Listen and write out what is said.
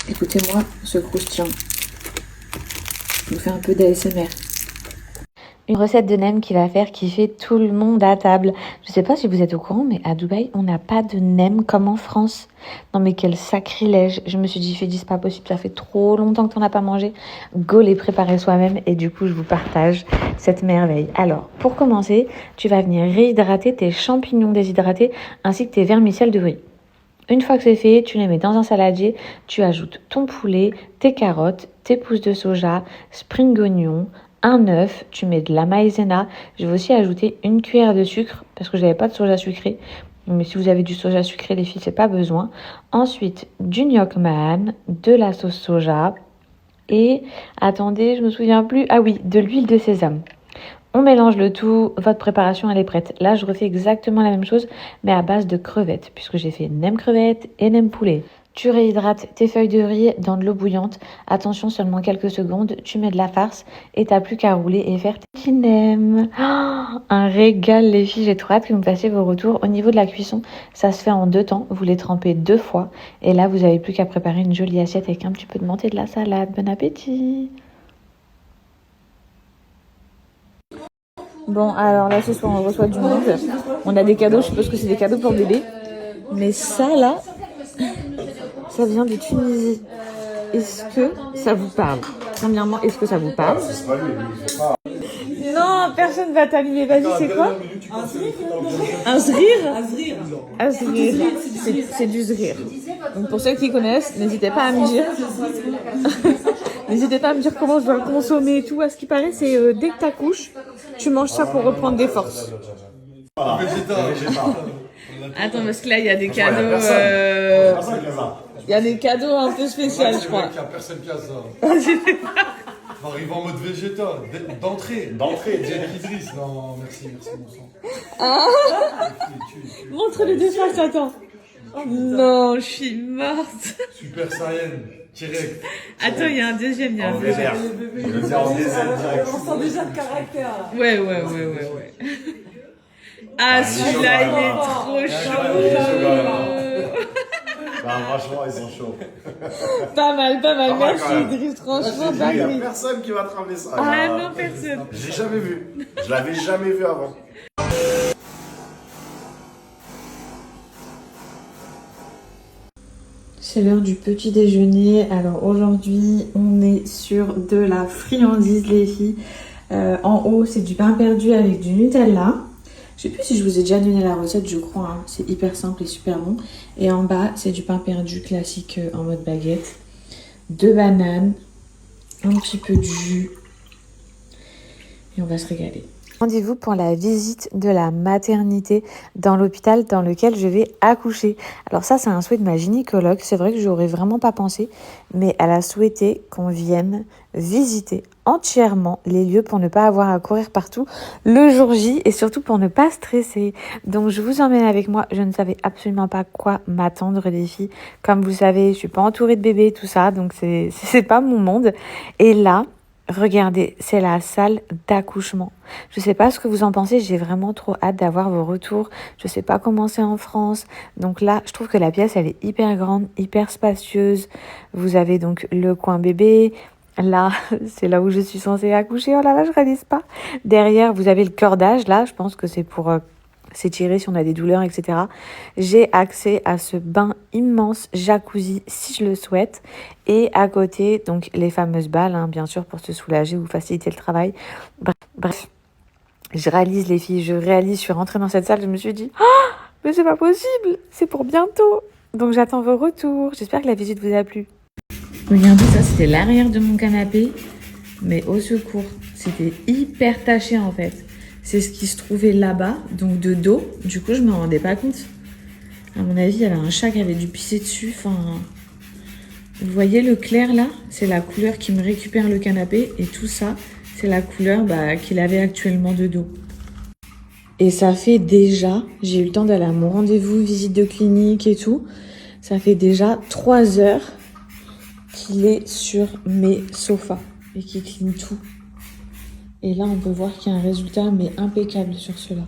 Écoutez-moi ce croustillant. Je vous fais un peu d'ASMR. Une recette de nem qui va faire kiffer tout le monde à table. Je sais pas si vous êtes au courant, mais à Dubaï, on n'a pas de nem comme en France. Non mais quel sacrilège. Je me suis dit, Fédi, c'est pas possible, ça fait trop longtemps que t'en as pas mangé. Go les préparer soi-même et du coup, je vous partage cette merveille. Alors, pour commencer, tu vas venir réhydrater tes champignons déshydratés ainsi que tes vermicelles de riz. Une fois que c'est fait, tu les mets dans un saladier, tu ajoutes ton poulet, tes carottes, tes pousses de soja, spring oignon, un œuf, tu mets de la maïzena. Je vais aussi ajouter une cuillère de sucre parce que je n'avais pas de soja sucré. Mais si vous avez du soja sucré, les filles, c'est pas besoin. Ensuite, du gnoc man, de la sauce soja et, attendez, je me souviens plus, ah oui, de l'huile de sésame. On mélange le tout, votre préparation elle est prête. Là, je refais exactement la même chose, mais à base de crevettes, puisque j'ai fait nem crevettes et nem poulet. Tu réhydrates tes feuilles de riz dans de l'eau bouillante. Attention, seulement quelques secondes. Tu mets de la farce et t'as plus qu'à rouler et faire tes petits nems. Oh, un régal, les filles. J'ai trop hâte que vous me fassiez vos retours. Au niveau de la cuisson, ça se fait en 2 temps. Vous les trempez 2 fois. Et là, vous avez plus qu'à préparer une jolie assiette avec un petit peu de menthe et de la salade. Bon appétit! Bon, alors là, ce soir, on reçoit du monde. On a des cadeaux, je suppose que c'est des cadeaux pour bébé. Mais ça, là, ça vient de Tunisie. Est-ce que ça vous parle? Premièrement, est-ce que ça vous parle? Non, personne va t'allumer. Vas-y, c'est quoi? Un zrir? Un zrir. C'est du zrir. Donc pour ceux qui connaissent, n'hésitez pas à me dire. N'hésitez pas à me dire comment je dois le consommer et tout. À ce qui paraît, c'est dès que t'accouches, tu manges ça pour reprendre des forces. Attends, parce que là, il y a des cadeaux. Il y a des cadeaux un peu spéciaux, je crois. Il n'y a personne qui a ça. On arrive en mode végétal, d'entrée. Diane Idriss. Non, merci, mon sang. Ah. Montre les deux faces, attends. Non, je suis morte. Super Saiyan, direct. Attends, il y a un deuxième, On sent déjà le caractère. Ouais. Ah, celui-là, il est trop chaud. Bah, franchement, ils sont chauds. Pas mal. Merci, Idriss, franchement, Il n'y a dingue. personne qui va te ramener ça. Ah non, personne. Je l'ai jamais vu. Je l'avais jamais vu avant. C'est l'heure du petit déjeuner. Alors aujourd'hui, on est sur de la friandise, les filles. En haut, c'est du pain perdu avec du Nutella. Je sais plus si je vous ai déjà donné la recette, je crois. Hein. C'est hyper simple et super bon. Et en bas, c'est du pain perdu classique en mode baguette. 2 bananes, un petit peu de jus. Et on va se régaler. Rendez-vous pour la visite de la maternité dans l'hôpital dans lequel je vais accoucher. Alors ça, c'est un souhait de ma gynécologue. C'est vrai que je n'aurais vraiment pas pensé, mais elle a souhaité qu'on vienne visiter entièrement les lieux pour ne pas avoir à courir partout le jour J et surtout pour ne pas stresser. Donc je vous emmène avec moi. Je ne savais absolument pas quoi m'attendre, les filles. Comme vous savez, je suis pas entourée de bébés, tout ça, donc c'est pas mon monde. Et là, regardez, c'est la salle d'accouchement. Je sais pas ce que vous en pensez, j'ai vraiment trop hâte d'avoir vos retours. Je sais pas comment c'est en France. Donc là, je trouve que la pièce, elle est hyper grande, hyper spacieuse. Vous avez donc le coin bébé. Là, c'est là où je suis censée accoucher. Oh là là, je réalise pas. Derrière, vous avez le cordage. Là, je pense que c'est pour s'étirer si on a des douleurs, etc. J'ai accès à ce bain immense jacuzzi si je le souhaite. Et à côté, donc les fameuses balles, hein, bien sûr, pour se soulager ou faciliter le travail. Bref, je réalise, les filles, je suis rentrée dans cette salle, je me suis dit, oh, mais c'est pas possible, c'est pour bientôt. Donc j'attends vos retours. J'espère que la visite vous a plu. Regardez, ça c'était l'arrière de mon canapé, mais au secours, c'était hyper taché en fait. C'est ce qui se trouvait là-bas, donc de dos. Du coup, je me rendais pas compte. À mon avis, il y avait un chat qui avait dû pisser dessus. Enfin, vous voyez le clair là? C'est la couleur qui me récupère le canapé. Et tout ça, c'est la couleur qu'il avait actuellement de dos. Et ça fait déjà, j'ai eu le temps d'aller à mon rendez-vous, visite de clinique et tout. Ça fait déjà 3 heures qu'il est sur mes sofas et qu'il clean tout. Et là, on peut voir qu'il y a un résultat, mais impeccable sur cela.